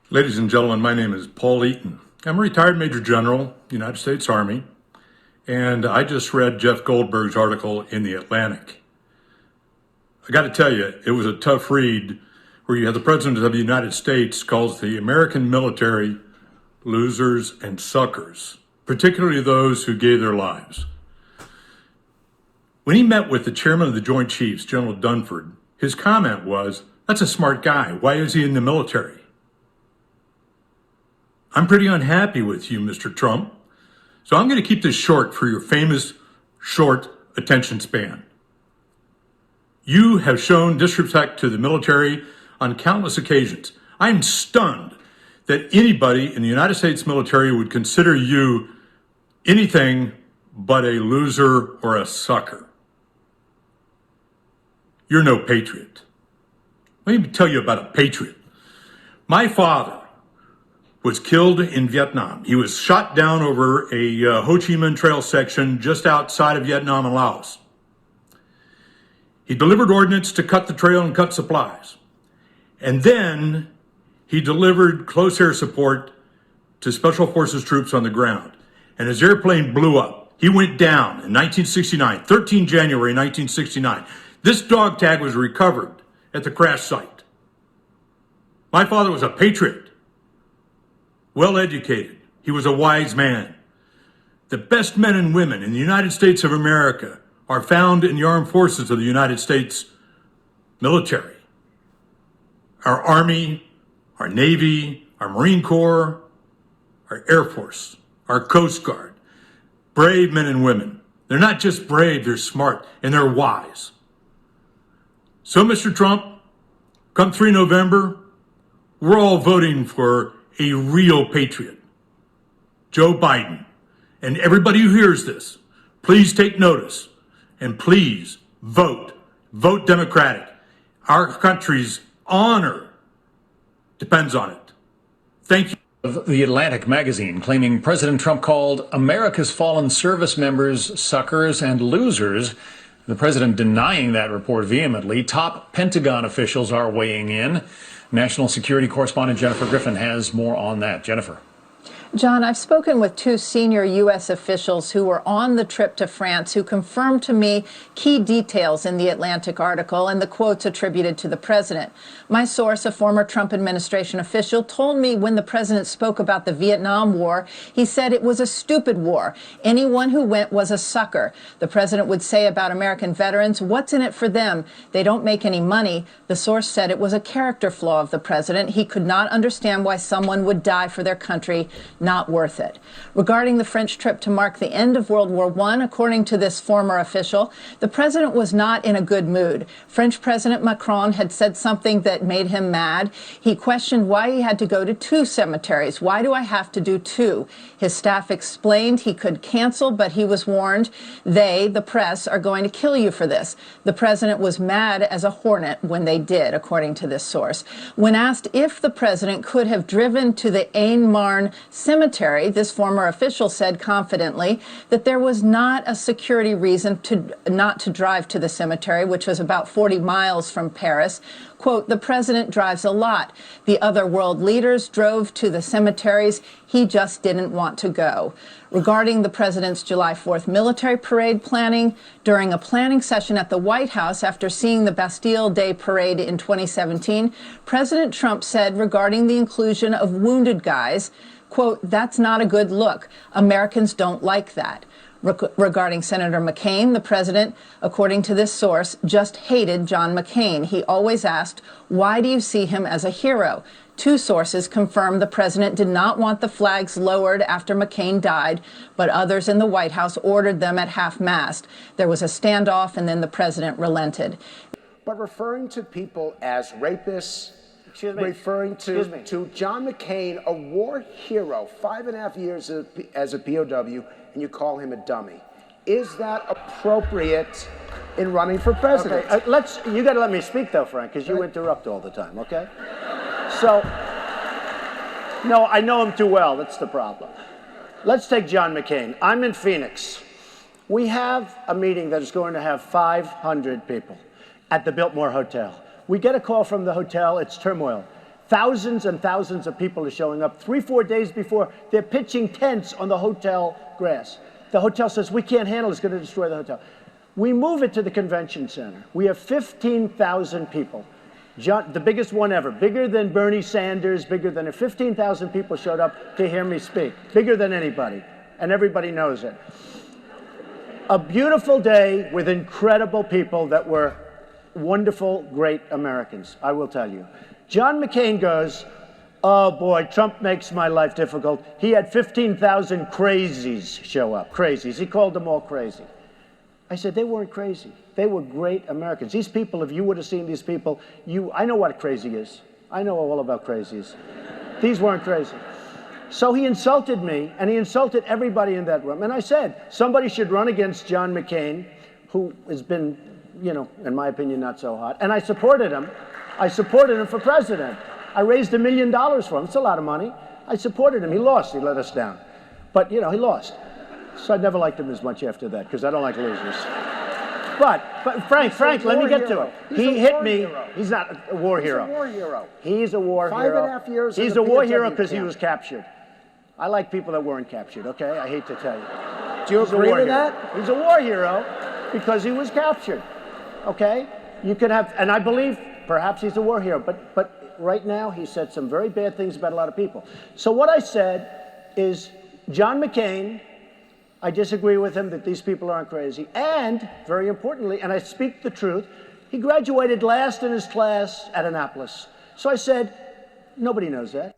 Ladies and gentlemen, my name is Paul Eaton. I'm a retired Major General, United States Army, and I just read Jeff Goldberg's article in The Atlantic. I got to tell you, it was a tough read where you have the President of the United States calls the American military losers and suckers, particularly those who gave their lives. When he met with the chairman of the Joint Chiefs, General Dunford, his comment was, "That's a smart guy. Why is he in the military?" I'm pretty unhappy with you, Mr. Trump. So I'm going to keep this short for your famous short attention span. You have shown disrespect to the military on countless occasions. I'm stunned that anybody in the United States military would consider you anything but a loser or a sucker. You're no patriot. Let me tell you about a patriot. My father was killed in Vietnam. He was shot down over a Ho Chi Minh Trail section just outside of Vietnam and Laos. He delivered ordnance to cut the trail and cut supplies. And then he delivered close air support to Special Forces troops on the ground. And his airplane blew up. He went down in 1969, 13 January 1969. This dog tag was recovered at the crash site. My father was a patriot. Well-educated. He was a wise man. The best men and women in the United States of America are found in the armed forces of the United States military. Our Army, our Navy, our Marine Corps, our Air Force, our Coast Guard. Brave men and women. They're not just brave, they're smart, and they're wise. So, Mr. Trump, come 3 November, we're all voting for a real patriot, Joe Biden. And everybody who hears this, please take notice and please vote. Vote Democratic. Our country's honor depends on it. Thank you. Of The Atlantic magazine claiming President Trump called America's fallen service members suckers and losers. The president denying that report vehemently. Top Pentagon officials are weighing in. National security correspondent Jennifer Griffin has more on that. Jennifer. John, I've spoken with 2 senior U.S. officials who were on the trip to France who confirmed to me key details in the Atlantic article and the quotes attributed to the president. My source, a former Trump administration official, told me when the president spoke about the Vietnam War, he said it was a stupid war. Anyone who went was a sucker. The president would say about American veterans, what's in it for them? They don't make any money. The source said it was a character flaw of the president. He could not understand why someone would die for their country. Not worth it. Regarding the French trip to mark the end of World War I, according to this former official, the president was not in a good mood. French President Macron had said something that made him mad. He questioned why he had to go to 2 cemeteries. Why do I have to do 2? His staff explained he could cancel, but he was warned, they, the press, are going to kill you for this. The president was mad as a hornet when they did, according to this source. When asked if the president could have driven to the Aisne-Marne cemetery, this former official said confidently that there was not a security reason not to drive to the cemetery, which was about 40 miles from Paris. Quote, the president drives a lot. The other world leaders drove to the cemeteries. He just didn't want to go. Regarding the president's July 4th military parade planning, during a planning session at the White House after seeing the Bastille Day parade in 2017, President Trump said regarding the inclusion of wounded guys, quote, that's not a good look. Americans don't like that. Regarding Senator McCain, the president, according to this source, just hated John McCain. He always asked, why do you see him as a hero? 2 sources confirmed the president did not want the flags lowered after McCain died, but others in the White House ordered them at half-mast. There was a standoff, and then the president relented. But referring to people as rapists, referring to John McCain, a war hero, 5.5 years as a POW, and you call him a dummy. Is that appropriate in running for president? Okay, you got to let me speak, though, Frank, because you interrupt all the time, okay? So, no, I know him too well. That's the problem. Let's take John McCain. I'm in Phoenix. We have a meeting that is going to have 500 people at the Biltmore Hotel. We get a call from the hotel. It's turmoil. Thousands and thousands of people are showing up. 3-4 days before, they're pitching tents on the hotel grass. The hotel says, we can't handle it, it's going to destroy the hotel. We move it to the convention center. We have 15,000 people. The biggest one ever, bigger than Bernie Sanders, bigger than 15,000 people showed up to hear me speak, bigger than anybody, and everybody knows it. A beautiful day with incredible people that were wonderful, great Americans, I will tell you. John McCain goes, oh boy, Trump makes my life difficult. He had 15,000 crazies show up, crazies. He called them all crazy. I said, they weren't crazy. They were great Americans. These people, if you would have seen these people, I know what crazy is. I know all about crazies. These weren't crazy. So he insulted me, and he insulted everybody in that room. And I said, somebody should run against John McCain, who has been, you know, in my opinion, not so hot. And I supported him. I supported him for president. I raised $1 million for him. It's a lot of money. I supported him. He lost. He let us down. But, you know, he lost. So I never liked him as much after that, because I don't like losers. But Frank, let me get to it. He hit me. He's not a war hero. He's a war hero. He's a war hero. 5.5 years. He's a war hero because he was captured. I like people that weren't captured, okay? I hate to tell you. Do you agree with that? He's a war hero because he was captured, okay? You can have, and I believe perhaps he's a war hero, but right now he said some very bad things about a lot of people. So what I said is, John McCain, I disagree with him that these people aren't crazy. And, very importantly, and I speak the truth, he graduated last in his class at Annapolis. So I said, nobody knows that.